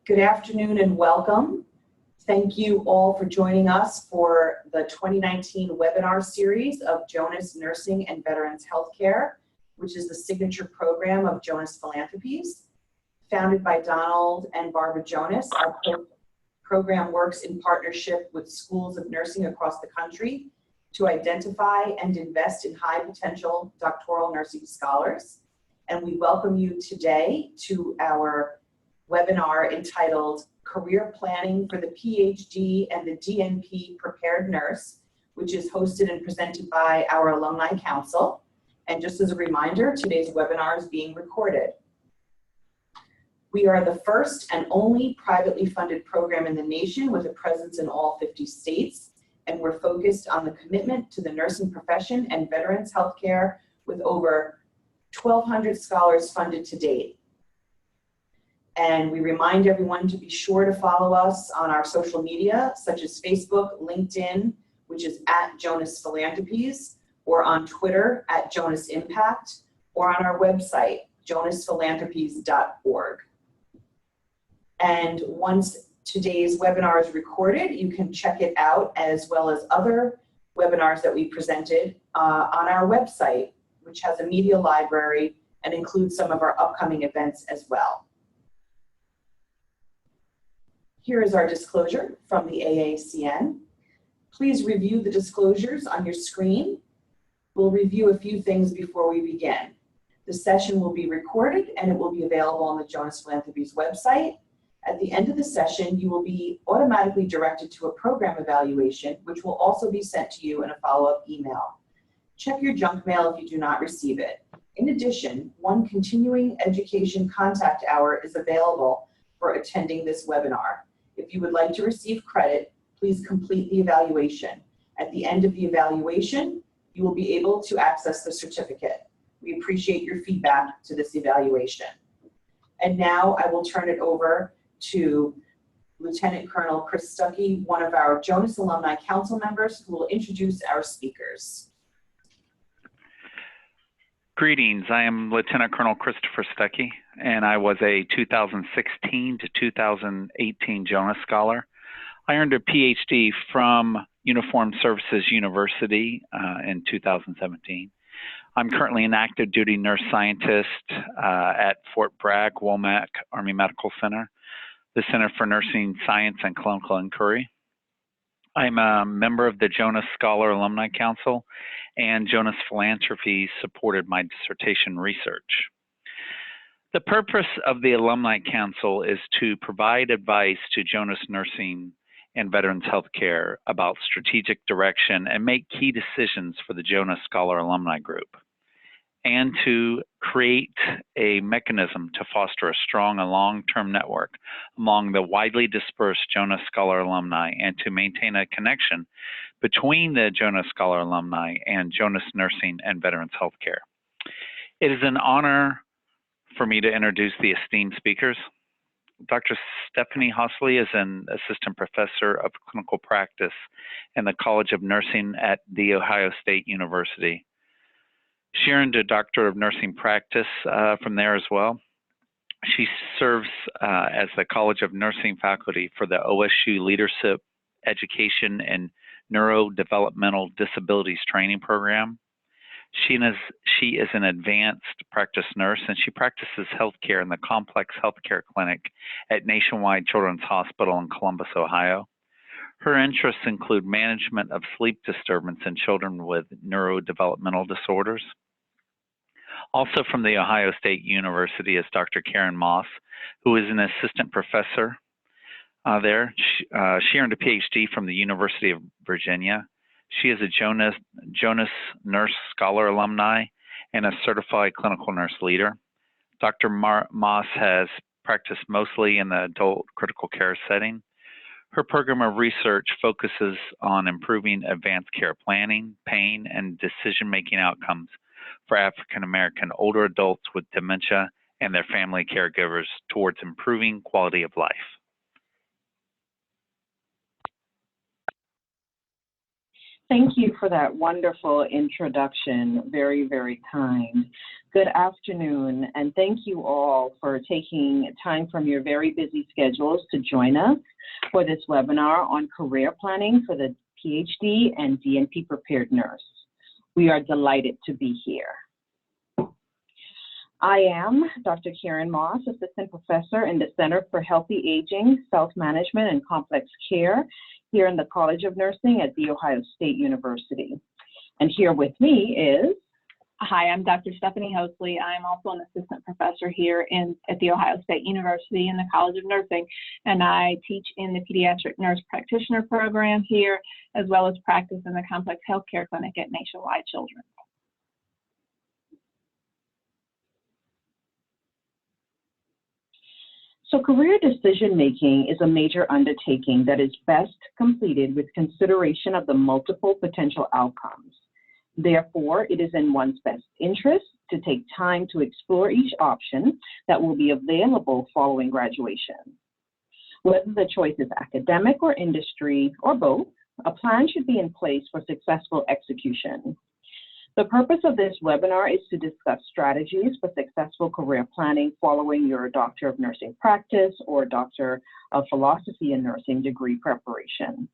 Good afternoon and welcome. Thank you all for joining us for the 2019 webinar series of Jonas Nursing and Veterans Healthcare, which is the signature program of Jonas Philanthropies. Founded by Donald and Barbara Jonas, our program works in partnership with schools of nursing across the country to identify and invest in high potential doctoral nursing scholars. And we welcome you today to our webinar entitled Career Planning for the PhD and the DNP Prepared Nurse, which is hosted and presented by our Alumni Council. And just as a reminder, today's webinar is being recorded. We are the first and only privately funded program in the nation with a presence in all 50 states, and we're focused on the commitment to the nursing profession and veterans healthcare with over 1,200 scholars funded to date. And we remind everyone to be sure to follow us on our social media, such as Facebook, LinkedIn, which is @Jonas Philanthropies, or on Twitter @Jonas Impact, or on our website, jonasphilanthropies.org. And once today's webinar is recorded, you can check it out as well as other webinars that we presented on our website, which has a media library and includes some of our upcoming events as well. Here is our disclosure from the AACN. Please review the disclosures on your screen. We'll review a few things before we begin. The session will be recorded and it will be available on the Jonas Philanthropies website. At the end of the session, you will be automatically directed to a program evaluation, which will also be sent to you in a follow-up email. Check your junk mail if you do not receive it. In addition, one continuing education contact hour is available for attending this webinar. If you would like to receive credit, please complete the evaluation. At the end of the evaluation, you will be able to access the certificate. We appreciate your feedback to this evaluation. And now I will turn it over to Lieutenant Colonel Chris Stuckey, one of our Jonas Alumni Council members, who will introduce our speakers. Greetings, I am Lieutenant Colonel Christopher Stuckey, and I was a 2016 to 2018 Jonas Scholar. I earned a PhD from Uniformed Services University in 2017. I'm currently an active duty nurse scientist at Fort Bragg, Womack Army Medical Center, the Center for Nursing Science and Clinical Inquiry. I'm a member of the Jonas Scholar Alumni Council, and Jonas Philanthropies supported my dissertation research. The purpose of the Alumni Council is to provide advice to Jonas Nursing and Veterans Healthcare about strategic direction and make key decisions for the Jonas Scholar Alumni Group, and to create a mechanism to foster a strong and long-term network among the widely dispersed Jonas Scholar alumni and to maintain a connection between the Jonas Scholar alumni and Jonas Nursing and Veterans Healthcare. It is an honor for me to introduce the esteemed speakers. Dr. Stephanie Hosley is an assistant professor of clinical practice in the College of Nursing at The Ohio State University. She earned a Doctor of Nursing Practice from there as well. She serves as the College of Nursing faculty for the OSU Leadership Education and Neurodevelopmental Disabilities Training Program. She is an advanced practice nurse, and she practices healthcare in the Complex Healthcare Clinic at Nationwide Children's Hospital in Columbus, Ohio. Her interests include management of sleep disturbance in children with neurodevelopmental disorders. Also from the Ohio State University is Dr. Karen Moss, who is an assistant professor there. She earned a PhD from the University of Virginia. She is a Jonas Nurse Scholar alumni and a certified clinical nurse leader. Dr. Moss has practiced mostly in the adult critical care setting. Her program of research focuses on improving advanced care planning, pain, and decision-making outcomes for African American older adults with dementia and their family caregivers towards improving quality of life. Thank you for that wonderful introduction. Very, very kind. Good afternoon, and thank you all for taking time from your very busy schedules to join us for this webinar on career planning for the PhD and DNP prepared nurse. We are delighted to be here. I am Dr. Karen Moss, Assistant Professor in the Center for Healthy Aging, Self-Management, and Complex Care here in the College of Nursing at The Ohio State University. And here with me is... Hi, I'm Dr. Stephanie Hosley. I'm also an Assistant Professor here at The Ohio State University in the College of Nursing, and I teach in the Pediatric Nurse Practitioner program here, as well as practice in the Complex Healthcare Clinic at Nationwide Children's. So career decision-making is a major undertaking that is best completed with consideration of the multiple potential outcomes. Therefore, it is in one's best interest to take time to explore each option that will be available following graduation. Whether the choice is academic or industry or both, a plan should be in place for successful execution. The purpose of this webinar is to discuss strategies for successful career planning following your Doctor of Nursing practice or Doctor of Philosophy in Nursing degree preparation.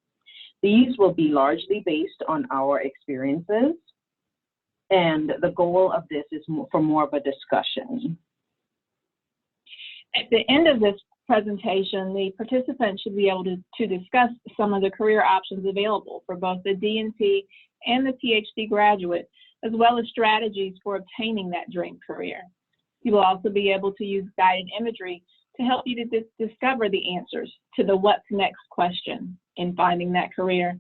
These will be largely based on our experiences, and the goal of this is for more of a discussion. At the end of this presentation, the participants should be able to discuss some of the career options available for both the DNP and the PhD graduate, as well as strategies for obtaining that dream career. You will also be able to use guided imagery to help you to discover the answers to the what's next question in finding that career,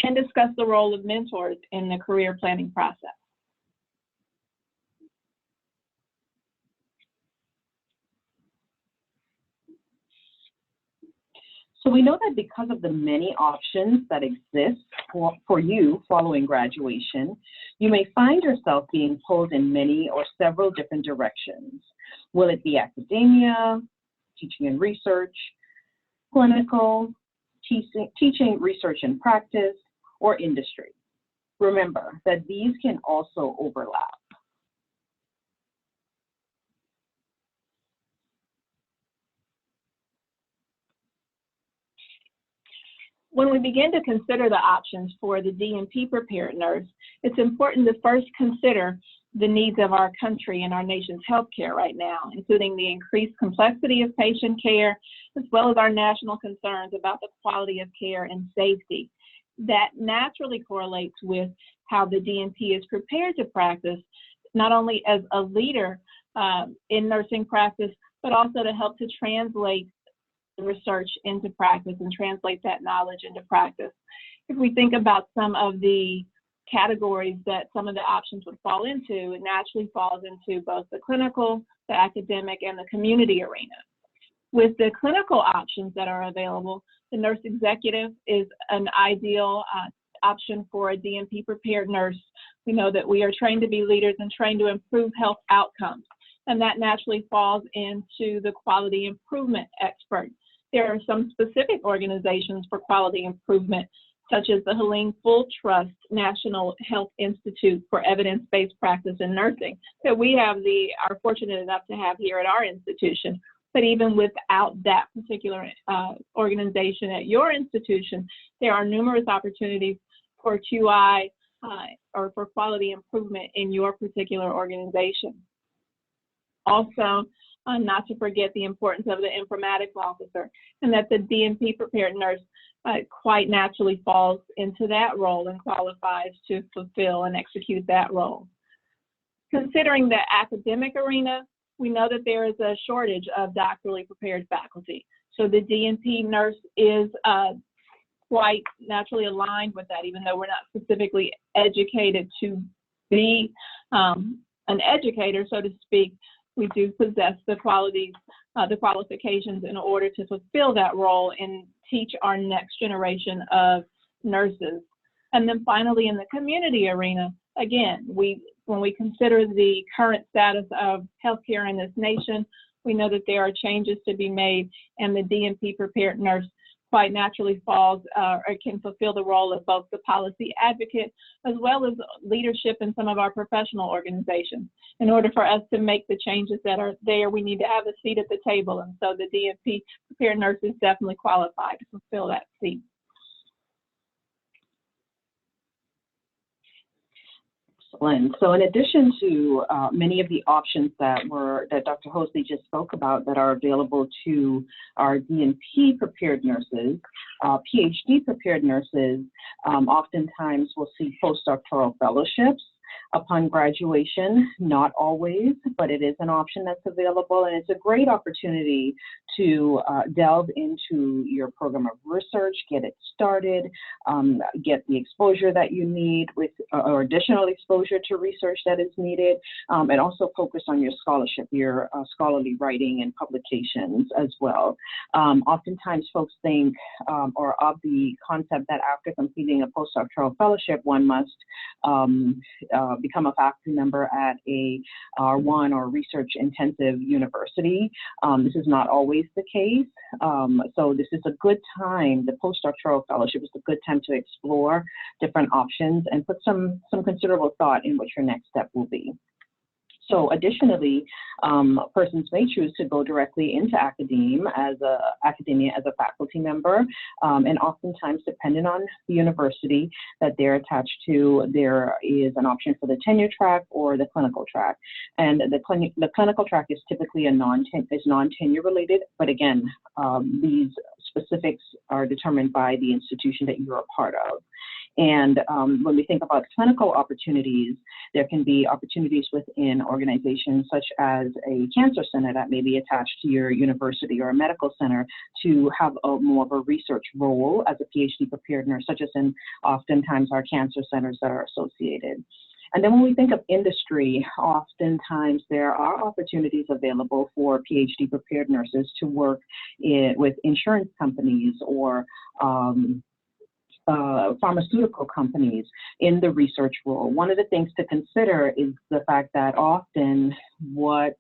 and discuss the role of mentors in the career planning process. So we know that because of the many options that exist for you following graduation, you may find yourself being pulled in many or several different directions. Will it be academia, teaching and research, clinical, teaching, research and practice, or industry? Remember that these can also overlap. When we begin to consider the options for the DNP prepared nurse, it's important to first consider the needs of our country and our nation's healthcare right now, including the increased complexity of patient care, as well as our national concerns about the quality of care and safety. That naturally correlates with how the DNP is prepared to practice, not only as a leader in nursing practice, but also to help to translate research into practice and translate that knowledge into practice. If we think about some of the categories that some of the options would fall into, it naturally falls into both the clinical, the academic, and the community arena. With the clinical options that are available, the nurse executive is an ideal option for a DNP prepared nurse. We know that we are trained to be leaders and trained to improve health outcomes, and that naturally falls into the quality improvement expert. There are some specific organizations for quality improvement, such as the Helene Full Trust National Health Institute for Evidence-Based Practice in Nursing, that we are fortunate enough to have here at our institution. But even without that particular organization at your institution, there are numerous opportunities for QI or for quality improvement in your particular organization. Also, not to forget the importance of the informatics officer, and that the DNP prepared nurse quite naturally falls into that role and qualifies to fulfill and execute that role. Considering the academic arena, we know that there is a shortage of doctorally prepared faculty. So the DNP nurse is quite naturally aligned with that, even though we're not specifically educated to be an educator, so to speak. We do possess the qualities, the qualifications in order to fulfill that role and teach our next generation of nurses. And then finally, in the community arena, again, when we consider the current status of healthcare in this nation, we know that there are changes to be made, and the DNP prepared nurse quite naturally falls or can fulfill the role of both the policy advocate as well as leadership in some of our professional organizations. In order for us to make the changes that are there, we need to have a seat at the table, and so the DNP prepared nurse is definitely qualified to fulfill that seat. Excellent. So in addition to many of the options that Dr. Hosley just spoke about that are available to our DNP prepared nurses, PhD prepared nurses oftentimes will see postdoctoral fellowships upon graduation. Not always, but it is an option that's available, and it's a great opportunity to delve into your program of research, get it started, get the exposure that you need with, or additional exposure to research that is needed, and also focus on your scholarship, your scholarly writing and publications as well. Oftentimes folks think or of the concept that after completing a postdoctoral fellowship, one must become a faculty member at a R1 or research intensive university. This is not always the case. So this is a good time, the postdoctoral fellowship is a good time to explore different options and put some considerable thought in what your next step will be. So additionally, persons may choose to go directly into academia as a faculty member, and oftentimes, depending on the university that they're attached to, there is an option for the tenure track or the clinical track. And the clinical track is typically non-tenure related, but again, these specifics are determined by the institution that you're a part of. And when we think about clinical opportunities, there can be opportunities within organizations such as a cancer center that may be attached to your university or a medical center to have more of a research role as a PhD prepared nurse, such as in oftentimes our cancer centers that are associated. And then when we think of industry, oftentimes there are opportunities available for PhD prepared nurses to work with insurance companies or pharmaceutical companies in the research role. One of the things to consider is the fact that often what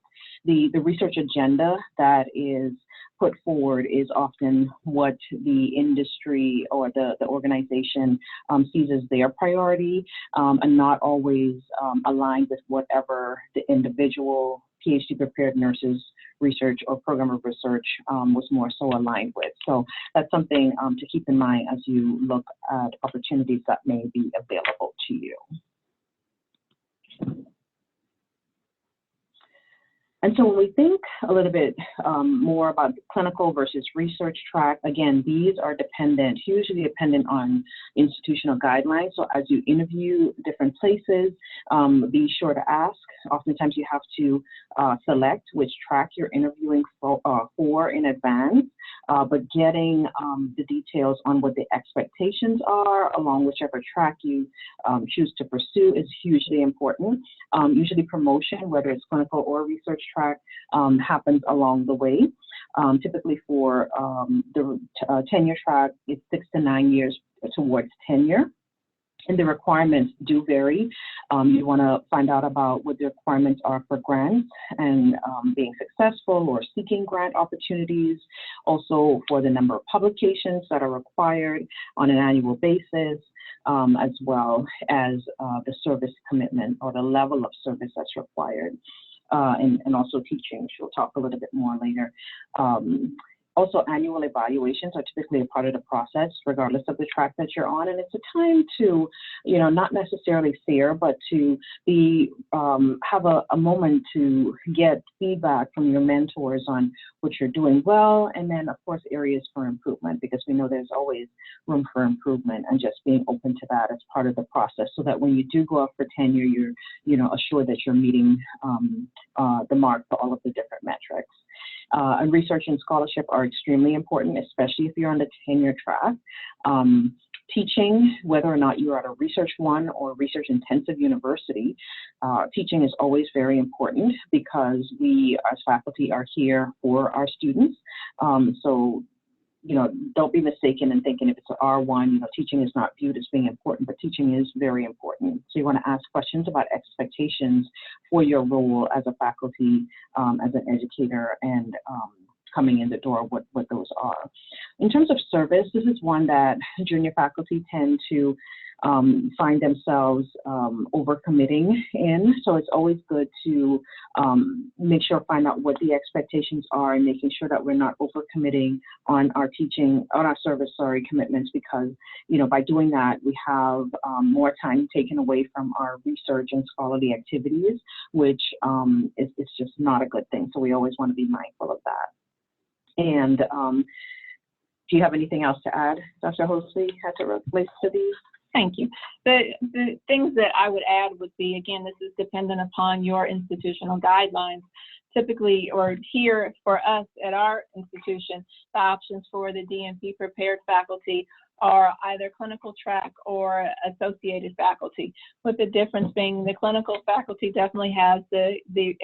the research agenda that is put forward is often what the industry or the organization sees as their priority, and not always aligned with whatever the individual PhD prepared nurses research or program of research was more so aligned with. So that's something to keep in mind as you look at opportunities that may be available to you. And so when we think a little bit more about the clinical versus research track, again, these are hugely dependent on institutional guidelines. So as you interview different places, be sure to ask. Oftentimes you have to select which track you're interviewing for in advance, but getting the details on what the expectations are along whichever track you choose to pursue is hugely important. Usually promotion, whether it's clinical or research track, happens along the way. Typically for the tenure track, it's 6 to 9 years towards tenure. And the requirements do vary. You want to find out about what the requirements are for grants and being successful or seeking grant opportunities. Also for the number of publications that are required on an annual basis, as well as the service commitment or the level of service that's required. And also teaching, which we'll talk a little bit more later. Also, annual evaluations are typically a part of the process, regardless of the track that you're on. And it's a time to, not necessarily fear, but to be have a moment to get feedback from your mentors on what you're doing well, and then, of course, areas for improvement, because we know there's always room for improvement, and just being open to that as part of the process, so that when you do go up for tenure, you're, assured that you're meeting the mark for all of the different metrics. And research and scholarship are extremely important, especially if you're on the tenure track. Teaching, whether or not you're at a research one or research intensive university, teaching is always very important because we as faculty are here for our students. So, don't be mistaken in thinking if it's an R1, teaching is not viewed as being important, but teaching is very important. So you want to ask questions about expectations for your role as a faculty, as an educator, and coming in the door, what those are. In terms of service, this is one that junior faculty tend to find themselves overcommitting in. So it's always good to make sure, find out what the expectations are, and making sure that we're not overcommitting on our service commitments, because, by doing that, we have more time taken away from our research and scholarly activities, which is just not a good thing. So we always want to be mindful of that. And do you have anything else to add, Dr. Hosley, as it relates to these? Thank you. The things that I would add would be, again, this is dependent upon your institutional guidelines. Typically, or here for us at our institution, the options for the DNP prepared faculty are either clinical track or associated faculty, with the difference being the clinical faculty definitely has the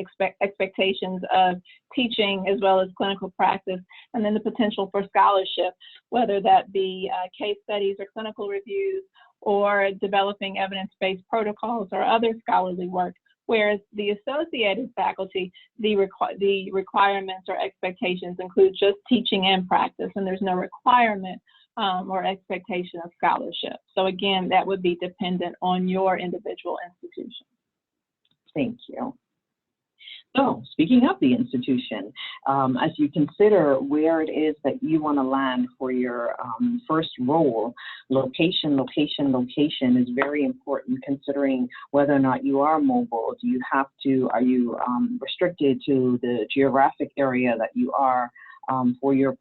expectations of teaching as well as clinical practice, and then the potential for scholarship, whether that be case studies or clinical reviews, or developing evidence-based protocols or other scholarly work. Whereas the associated faculty, the requirements or expectations include just teaching and practice, and there's no requirement or expectation of scholarship. So again, that would be dependent on your individual institution. Thank you. So speaking of the institution, as you consider where it is that you want to land for your first role, location is very important, considering whether or not you are mobile. Are you restricted to the geographic area that you are for your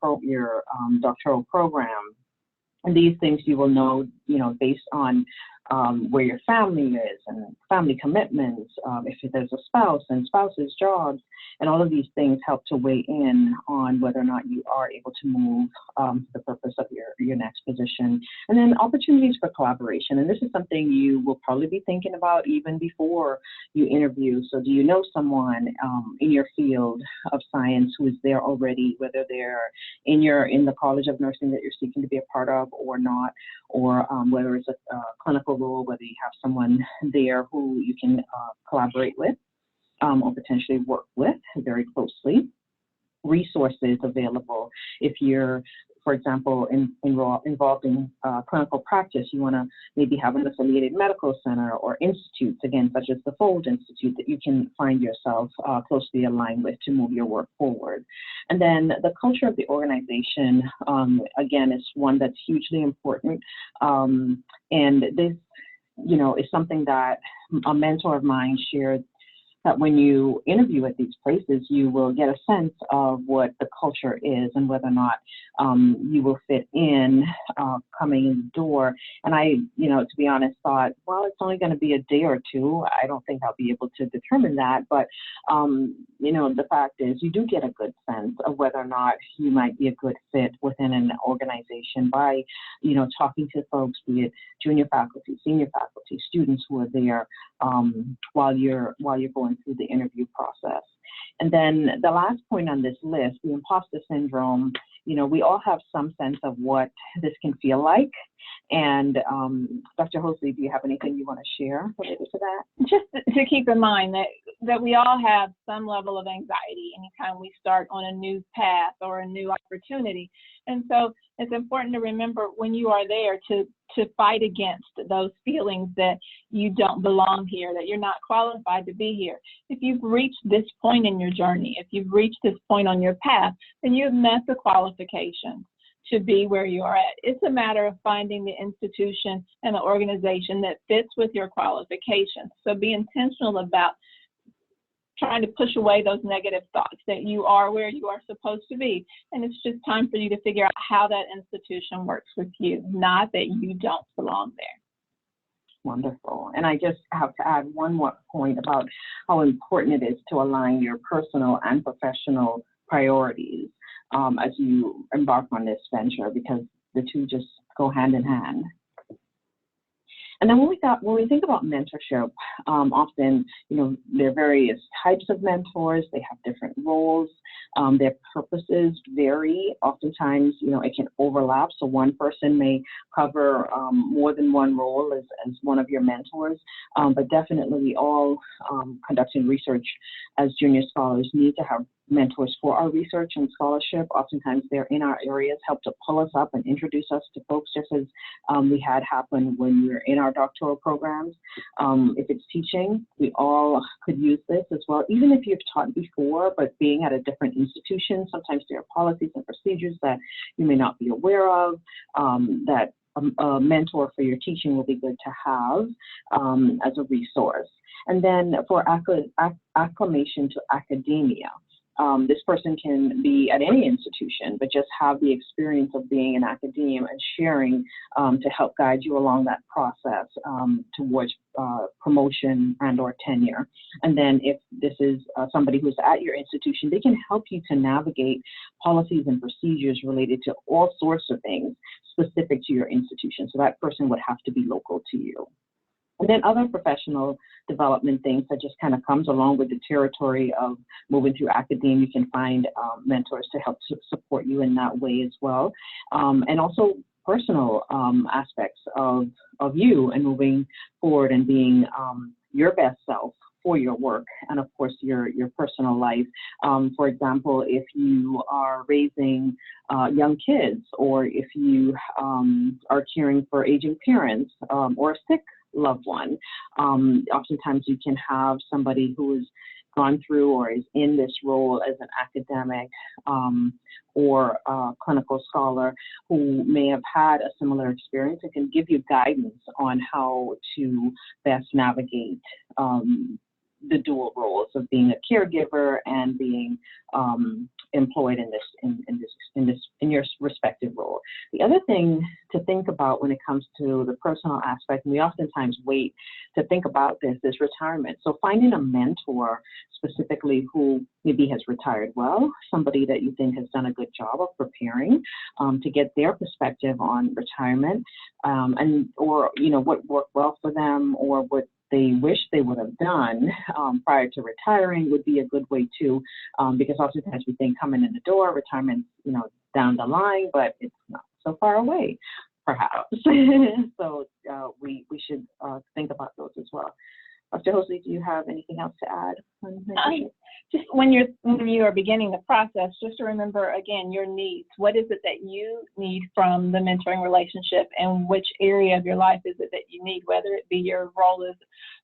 doctoral program? And these things you will know, based on where your family is and family commitments, if there's a spouse and spouse's jobs, and all of these things help to weigh in on whether or not you are able to move for the purpose of your next position. And then opportunities for collaboration. And this is something you will probably be thinking about even before you interview. So do you know someone in your field of science who is there already, whether they're in the College of Nursing that you're seeking to be a part of or not, or whether it's a clinical role, whether you have someone there who you can collaborate with or potentially work with very closely. Resources available. If you're, for example, involved in clinical practice, you want to maybe have an affiliated medical center or institutes, again, such as the Fold Institute, that you can find yourself closely aligned with to move your work forward. And then the culture of the organization, again, is one that's hugely important. And this, is something that a mentor of mine shared, that when you interview at these places, you will get a sense of what the culture is and whether or not you will fit in coming in the door. And I, to be honest, thought, well, it's only going to be a day or two. I don't think I'll be able to determine that. But, the fact is you do get a good sense of whether or not you might be a good fit within an organization by, talking to folks, be it junior faculty, senior faculty, students who are there while you're going through the interview process. And then the last point on this list, the imposter syndrome, we all have some sense of what this can feel like. And Dr. Hosley, do you have anything you want to share related to that? Just to keep in mind that we all have some level of anxiety anytime we start on a new path or a new opportunity. And so it's important to remember when you are there to fight against those feelings that you don't belong here, that you're not qualified to be here. If you've reached this point in your journey, if you've reached this point on your path, then you've met the qualifications to be where you are at. It's a matter of finding the institution and the organization that fits with your qualifications. So be intentional about trying to push away those negative thoughts that you are where you are supposed to be. And it's just time for you to figure out how that institution works with you, not that you don't belong there. Wonderful. And I just have to add one more point about how important it is to align your personal and professional priorities as you embark on this venture, because the two just go hand in hand. And then when we think about mentorship, often, there are various types of mentors. They have different roles. Their purposes vary. Oftentimes, it can overlap. So one person may cover more than one role as one of your mentors. But definitely all conducting research as junior scholars need to have mentors for our research and scholarship. Oftentimes they're in our areas, help to pull us up and introduce us to folks, just as we had happen when we were in our doctoral programs. If it's teaching, we all could use this as well. Even if you've taught before, but being at a different institution, sometimes there are policies and procedures that you may not be aware of, that a mentor for your teaching will be good to have as a resource. And then for acclimation to academia, this person can be at any institution, but just have the experience of being in academia and sharing to help guide you along that process towards promotion and or tenure. And then if this is somebody who's at your institution, they can help you to navigate policies and procedures related to all sorts of things specific to your institution. So that person would have to be local to you. And then other professional development things that just kind of comes along with the territory of moving through academia. You can find mentors to help support you in that way as well. And also personal aspects of you and moving forward and being your best self for your work and of course your personal life. For example, if you are raising young kids, or if you are caring for aging parents or a sick loved one, oftentimes you can have somebody who's gone through or is in this role as an academic or clinical scholar who may have had a similar experience and can give you guidance on how to best navigate the dual roles of being a caregiver and being employed in your respective role. The other thing to think about when it comes to the personal aspect, and we oftentimes wait to think about this, is retirement. So finding a mentor specifically who maybe has retired well, somebody that you think has done a good job of preparing to get their perspective on retirement, and or what worked well for them or what they wish they would have done prior to retiring would be a good way too, because oftentimes we think coming in the door, retirement, down the line, but it's not so far away, perhaps. So we should think about those as well. Dr. Hosley, do you have anything else to add? Just when you are beginning the process, just to remember again your needs. What is it that you need from the mentoring relationship, and which area of your life is it that you need? Whether it be your role as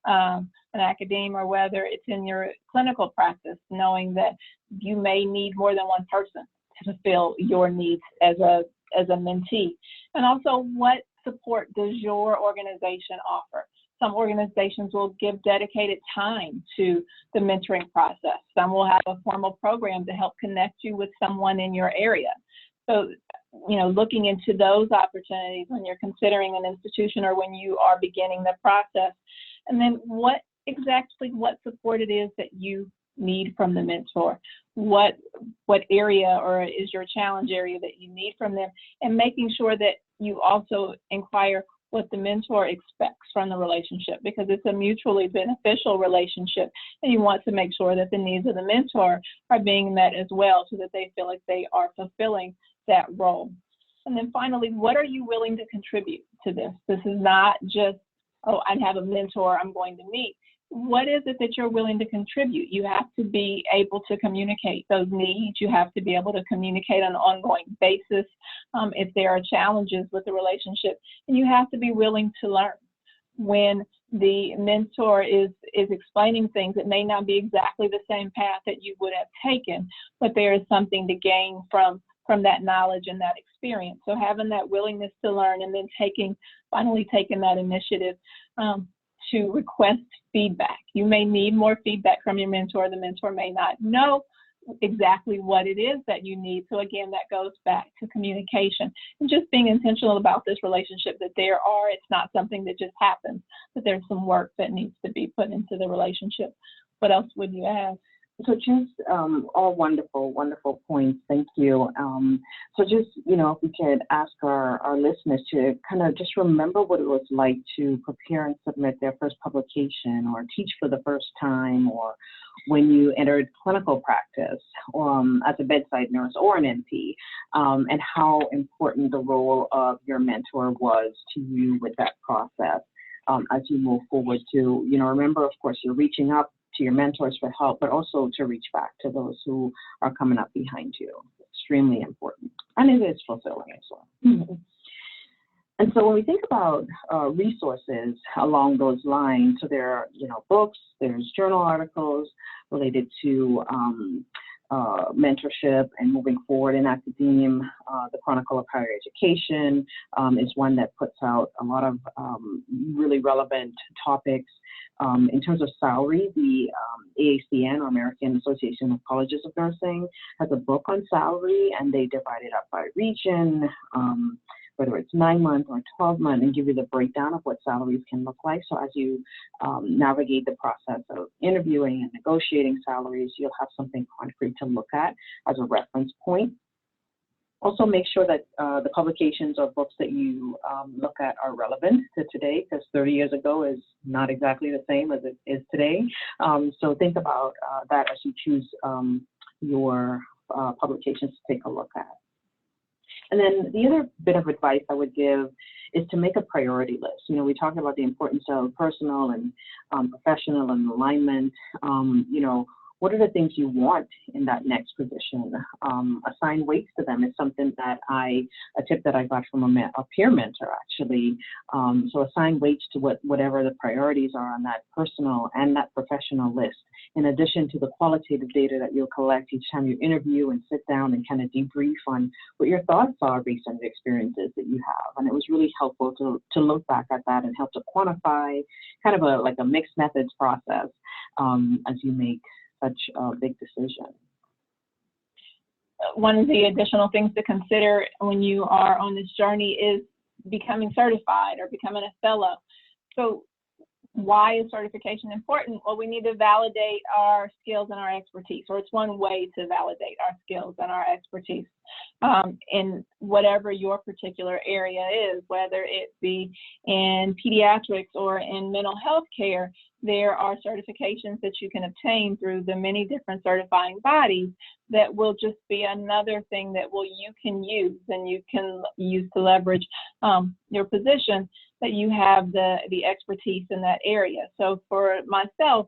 an academic or whether it's in your clinical practice, knowing that you may need more than one person to fulfill your needs as a mentee, and also what support does your organization offer? Some organizations will give dedicated time to the mentoring process. Some will have a formal program to help connect you with someone in your area. So, looking into those opportunities when you're considering an institution or when you are beginning the process. And then what support it is that you need from the mentor. What area or is your challenge area that you need from them, and making sure that you also inquire what the mentor expects from the relationship, because it's a mutually beneficial relationship, and you want to make sure that the needs of the mentor are being met as well, so that they feel like they are fulfilling that role. And then finally, what are you willing to contribute to this? This is not just, oh, I have a mentor I'm going to meet. What is it that you're willing to contribute? You have to be able to communicate those needs. You have to be able to communicate on an ongoing basis if there are challenges with the relationship. And you have to be willing to learn. When the mentor is explaining things, it may not be exactly the same path that you would have taken, but there is something to gain from that knowledge and that experience. So having that willingness to learn, and then finally taking that initiative to request feedback. You may need more feedback from your mentor. The mentor may not know exactly what it is that you need. So again, that goes back to communication and just being intentional about this relationship, that it's not something that just happens, but there's some work that needs to be put into the relationship. What else would you add? So just all wonderful, wonderful points. Thank you. So just, if we could ask our listeners to kind of just remember what it was like to prepare and submit their first publication, or teach for the first time, or when you entered clinical practice as a bedside nurse or an NP, and how important the role of your mentor was to you with that process as you move forward to, remember, of course, you're reaching up to your mentors for help, but also to reach back to those who are coming up behind you. Extremely important, and it is fulfilling as well. And so when we think about resources along those lines, so there are, books, there's journal articles related to mentorship and moving forward in academia. The Chronicle of Higher Education is one that puts out a lot of really relevant topics. In terms of salary, the AACN, or American Association of Colleges of Nursing, has a book on salary, and they divide it up by region, whether it's 9 month or 12 month, and give you the breakdown of what salaries can look like. So as you navigate the process of interviewing and negotiating salaries, you'll have something concrete to look at as a reference point. Also make sure that the publications or books that you look at are relevant to today, because 30 years ago is not exactly the same as it is today. So think about that as you choose your publications to take a look at. And then the other bit of advice I would give is to make a priority list. We talked about the importance of personal and professional and alignment. What are the things you want in that next position? Assign weights to them is something that a tip that I got from a peer mentor, actually. So assign weights to whatever the priorities are on that personal and that professional list, in addition to the qualitative data that you'll collect each time you interview and sit down and kind of debrief on what your thoughts are based on the experiences that you have. And it was really helpful to look back at that and help to quantify kind of like a mixed methods process as you make such a big decision. One of the additional things to consider when you are on this journey is becoming certified or becoming a fellow. So why is certification important? Well, we need to validate our skills and our expertise, or it's one way to validate our skills and our expertise in whatever your particular area is, whether it be in pediatrics or in mental health care. There are certifications that you can obtain through the many different certifying bodies that will just be another thing that you can use and you can use to leverage your position, that you have the expertise in that area. So for myself,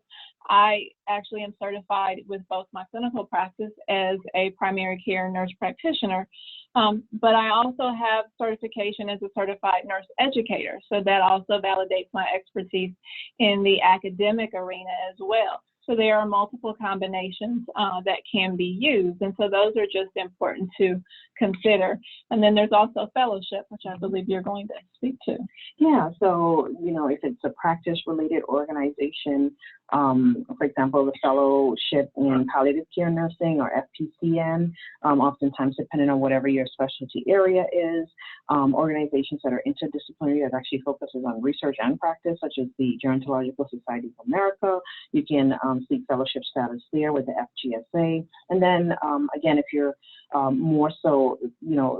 I actually am certified with both my clinical practice as a primary care nurse practitioner, but I also have certification as a certified nurse educator. So that also validates my expertise in the academic arena as well. So there are multiple combinations that can be used. And so those are just important to consider. And then there's also fellowship, which I believe you're going to speak to. Yeah, so, if it's a practice-related organization, for example, the fellowship in palliative care nursing or FPCN, oftentimes depending on whatever your specialty area is, organizations that are interdisciplinary that actually focuses on research and practice, such as the Gerontological Society of America. You can seek fellowship status there with the FGSA. And then, again, if you're more so,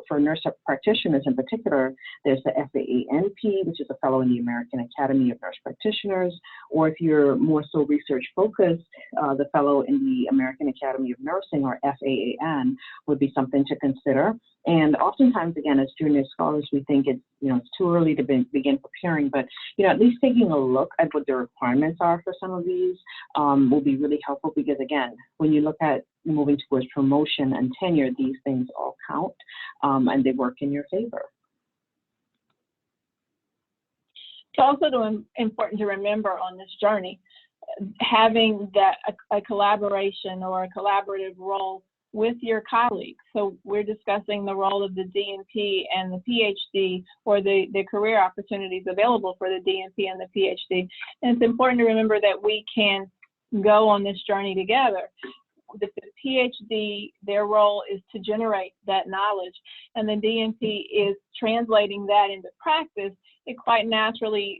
for nurse practitioners in particular, there's the FAANP, which is a fellow in the American Academy of Nurse Practitioners, or if you're more so research focused, the fellow in the American Academy of Nursing, or FAAN, would be something to consider. And oftentimes, again, as junior scholars, we think it's too early to begin preparing, but at least taking a look at what the requirements are for some of these will be really helpful, because again, when you look at moving towards promotion and tenure, these things all count and they work in your favor. It's also important to remember on this journey, having a collaboration or a collaborative role with your colleagues. So we're discussing the role of the DNP and the PhD, or the career opportunities available for the DNP and the PhD. And it's important to remember that we can go on this journey together. The PhD, their role is to generate that knowledge, and the DNP is translating that into practice. It quite naturally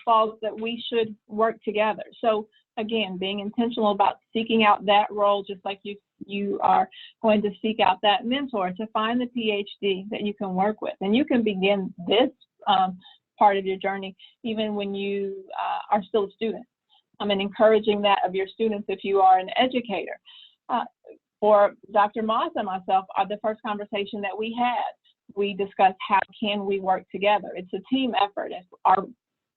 falls that we should work together. So again, being intentional about seeking out that role, just like you are going to seek out that mentor to find the PhD that you can work with. And you can begin this part of your journey even when you are still a student. And encouraging that of your students if you are an educator. For Dr. Moss and myself, the first conversation that we had, we discussed how can we work together. It's a team effort.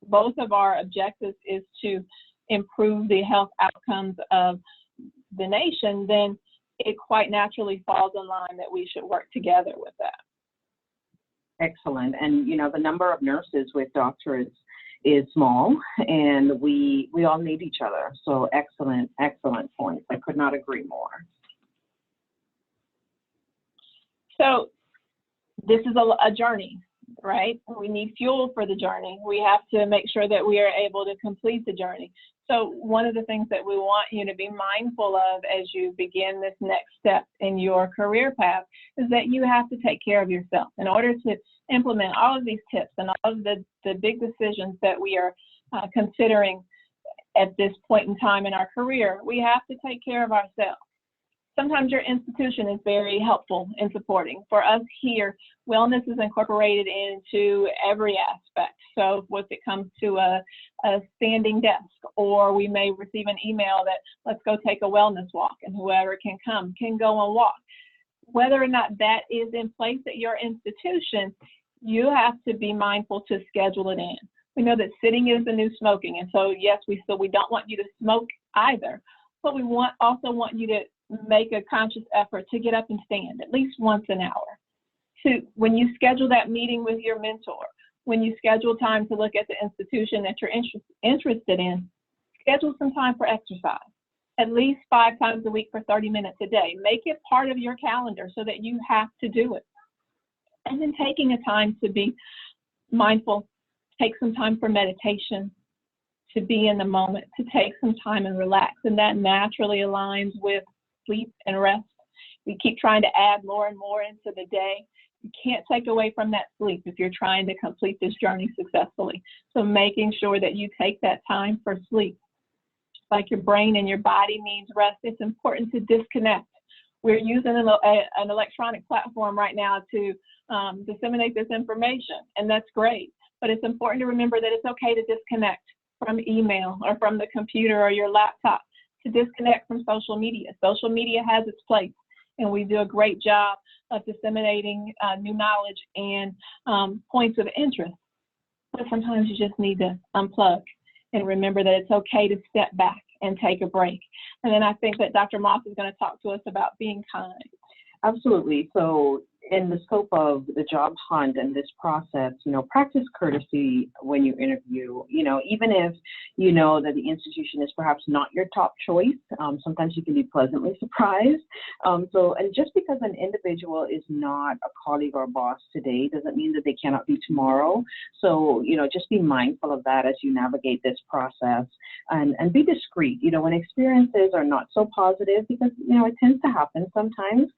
Both of our objectives is to improve the health outcomes of the nation, then it quite naturally falls in line that we should work together with that. Excellent. And, you know, the number of nurses with doctorates is small, and we all need each other. So excellent, excellent points. I could not agree more. So this is a journey, right? We need fuel for the journey. We have to make sure that we are able to complete the journey. So one of the things that we want you to be mindful of as you begin this next step in your career path is that you have to take care of yourself. In order to implement all of these tips and all of the big decisions that we are considering at this point in time in our career, we have to take care of ourselves. Sometimes your institution is very helpful in supporting. For us here, wellness is incorporated into every aspect. So if it comes to a standing desk, or we may receive an email that let's go take a wellness walk, and whoever can come can go and walk. Whether or not that is in place at your institution, you have to be mindful to schedule it in. We know that sitting is the new smoking, and so yes, we don't want you to smoke either, but we also want you to make a conscious effort to get up and stand at least once an hour. When you schedule that meeting with your mentor, when you schedule time to look at the institution that you're interested in, schedule some time for exercise, at least 5 times a week for 30 minutes a day. Make it part of your calendar so that you have to do it. And then taking a time to be mindful, take some time for meditation, to be in the moment, to take some time and relax. And that naturally aligns with sleep and rest. We keep trying to add more and more into the day. You can't take away from that sleep if you're trying to complete this journey successfully. So making sure that you take that time for sleep. Like your brain and your body needs rest, it's important to disconnect. We're using an electronic platform right now to disseminate this information, and that's great. But it's important to remember that it's okay to disconnect from email or from the computer or your laptop, to disconnect from social media. Social media has its place, and we do a great job of disseminating new knowledge and points of interest. But sometimes you just need to unplug and remember that it's okay to step back and take a break. And then I think that Dr. Moss is going to talk to us about being kind. Absolutely. So in the scope of the job hunt and this process, you know, practice courtesy when you interview. You know, even if you know that the institution is perhaps not your top choice, sometimes you can be pleasantly surprised. And just because an individual is not a colleague or boss today doesn't mean that they cannot be tomorrow. So, you know, just be mindful of that as you navigate this process, and be discreet. You know, when experiences are not so positive, because, you know, it tends to happen sometimes,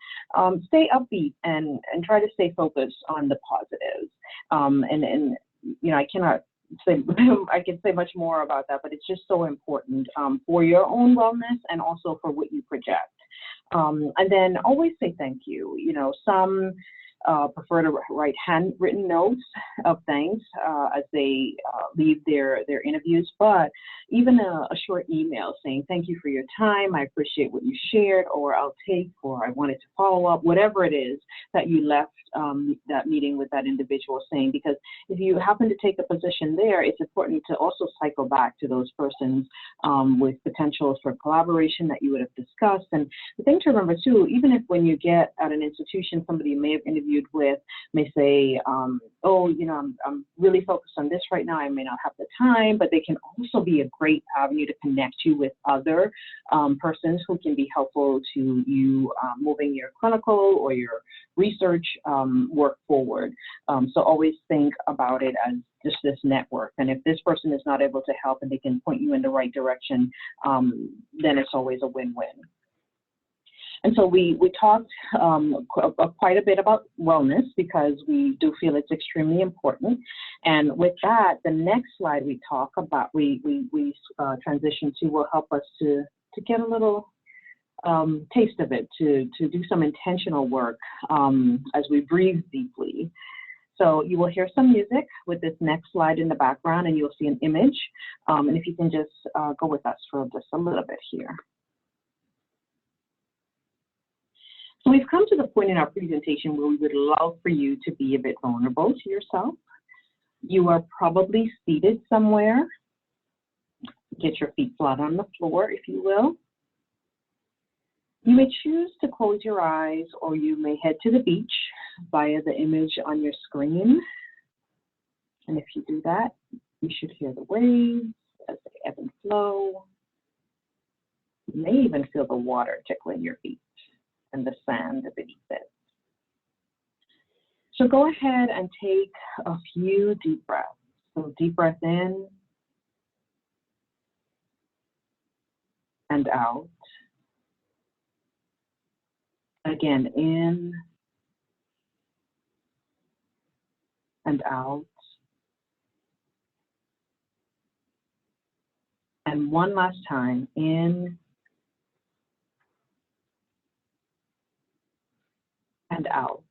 stay upbeat and try to stay focused on the positives. And you know, I cannot say, I can say much more about that, but it's just so important for your own wellness and also for what you project. And then always say thank you. You know, some prefer to write handwritten notes of thanks as they leave their interviews, but even a short email saying thank you for your time, I appreciate what you shared, or I'll take, or I wanted to follow up, whatever it is that you left that meeting with that individual saying, because if you happen to take a position there, it's important to also cycle back to those persons with potentials for collaboration that you would have discussed. And the thing to remember too, even if when you get at an institution, somebody you may have interviewed with may say, oh, you know, I'm really focused on this right now, I may not have the time, but they can also be a great avenue to connect you with other persons who can be helpful to you moving your clinical or your research work forward. So always think about it as just this network. And if this person is not able to help and they can point you in the right direction, then it's always a win-win. And so we talked quite a bit about wellness because we do feel it's extremely important. And with that, the next slide we talk about, we transition to will help us to get a little taste of it, to do some intentional work as we breathe deeply. So you will hear some music with this next slide in the background, and you'll see an image. And if you can just go with us for just a little bit here. So we've come to the point in our presentation where we would love for you to be a bit vulnerable to yourself. You are probably seated somewhere. Get your feet flat on the floor, if you will. You may choose to close your eyes, or you may head to the beach via the image on your screen. And if you do that, you should hear the waves as they ebb and flow. You may even feel the water tickling your feet and the sand beneath it. So go ahead and take a few deep breaths. So deep breath in and out. Again, in and out. And one last time, in and out.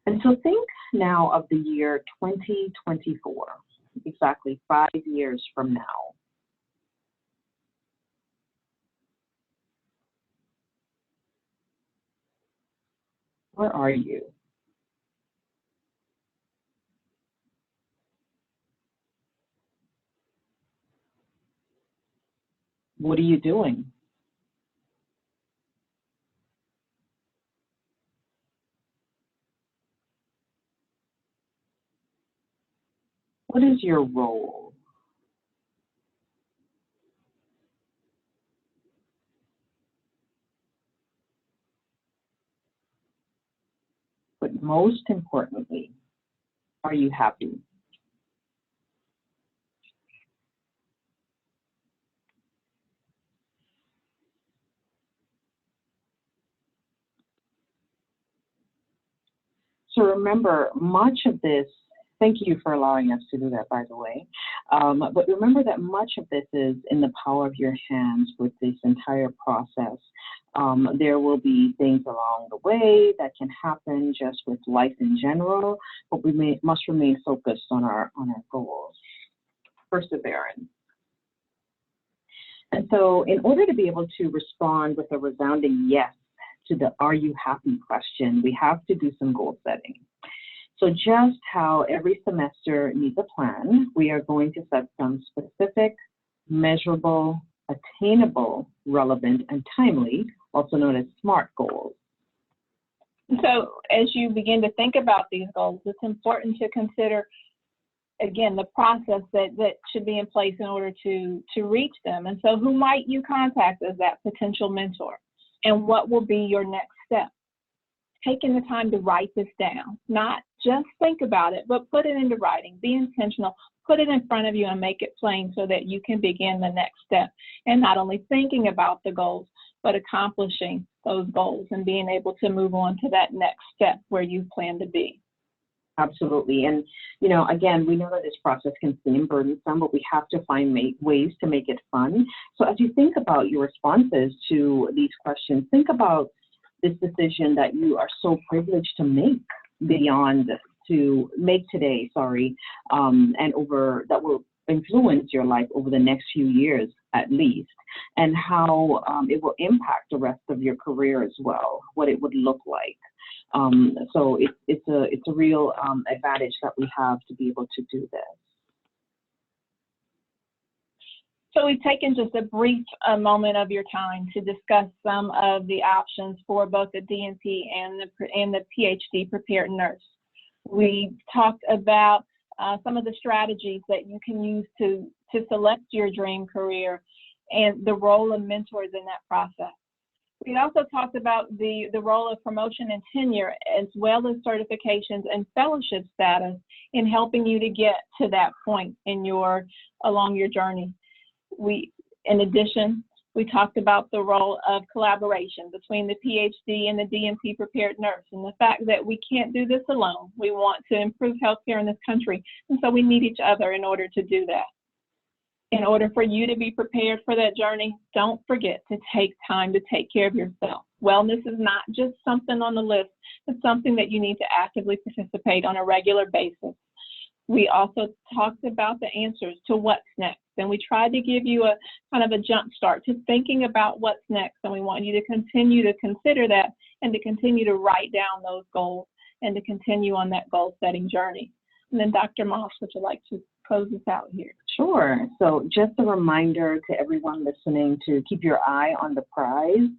And so think now of the year 2024, exactly 5 years from now. Where are you? What are you doing? What is your role? But most importantly, are you happy? So remember, much of this, thank you for allowing us to do that, by the way. But remember that much of this is in the power of your hands with this entire process. There will be things along the way that can happen just with life in general, but we must remain focused on our goals. Perseverance. And so in order to be able to respond with a resounding yes to the "are you happy" question, we have to do some goal setting. So just how every semester needs a plan, we are going to set some specific, measurable, attainable, relevant, and timely, also known as SMART goals. So as you begin to think about these goals, it's important to consider, again, the process that should be in place in order to reach them. And so who might you contact as that potential mentor? And what will be your next step? Taking the time to write this down, not just think about it, but put it into writing. Be intentional, put it in front of you and make it plain so that you can begin the next step. And not only thinking about the goals, but accomplishing those goals and being able to move on to that next step where you plan to be. Absolutely. And, again, we know that this process can seem burdensome, but we have to find ways to make it fun. So as you think about your responses to these questions, think about this decision that you are so privileged to make today, and that will influence your life over the next few years at least, and how it will impact the rest of your career as well, what it would look like. So it's a real advantage that we have to be able to do this. So we've taken just a brief moment of your time to discuss some of the options for both the DNP and the PhD prepared nurse. We talked about some of the strategies that you can use to select your dream career and the role of mentors in that process. We also talked about the role of promotion and tenure, as well as certifications and fellowship status in helping you to get to that point along your journey. In addition, we talked about the role of collaboration between the PhD and the DNP prepared nurse, and the fact that we can't do this alone. We want to improve healthcare in this country, and so we need each other in order to do that. In order for you to be prepared for that journey, don't forget to take time to take care of yourself. Wellness is not just something on the list. It's something that you need to actively participate on a regular basis. We also talked about the answers to what's next, and we tried to give you a kind of a jump start to thinking about what's next, and we want you to continue to consider that and to continue to write down those goals and to continue on that goal-setting journey. And then Dr. Moss, would you like to close this out here? Sure. So just a reminder to everyone listening to keep your eye on the prize.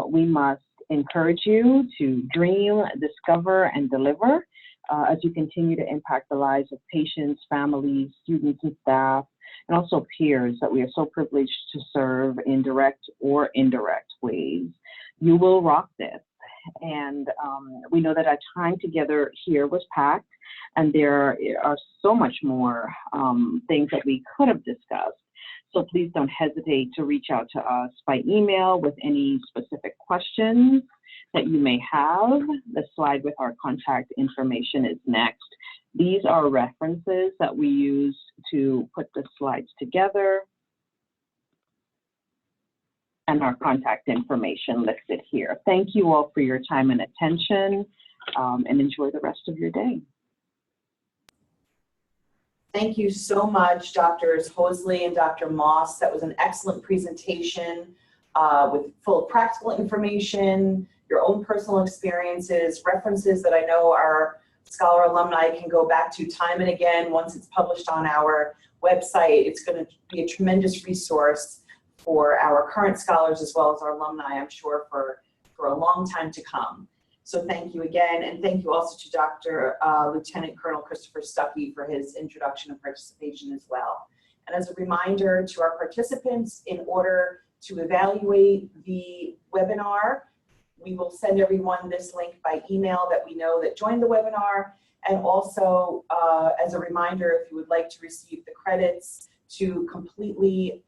We must encourage you to dream, discover, and deliver as you continue to impact the lives of patients, families, students, and staff, and also peers that we are so privileged to serve in direct or indirect ways. You will rock this. And we know that our time together here was packed, and there are so much more things that we could have discussed. So please don't hesitate to reach out to us by email with any specific questions that you may have. The slide with our contact information is next. These are references that we use to put the slides together, and our contact information listed here. Thank you all for your time and attention, and enjoy the rest of your day. Thank you so much, Drs. Hosley and Dr. Moss. That was an excellent presentation with full of practical information, your own personal experiences, references that I know our Scholar alumni can go back to time and again. Once it's published on our website, it's going to be a tremendous resource for our current scholars as well as our alumni, I'm sure, for a long time to come. So thank you again, and thank you also to Dr. Lieutenant Colonel Christopher Stuckey for his introduction and participation as well. And as a reminder to our participants, in order to evaluate the webinar, we will send everyone this link by email that we know that joined the webinar. And also, as a reminder, if you would like to receive the credits to completely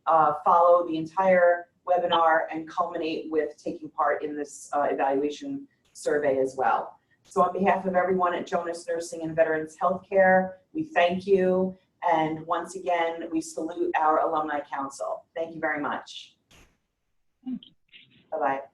follow the entire webinar and culminate with taking part in this evaluation survey as well. So on behalf of everyone at Jonas Nursing and Veterans Healthcare, we thank you. And once again, we salute our Alumni Council. Thank you very much. Thank you. Bye-bye.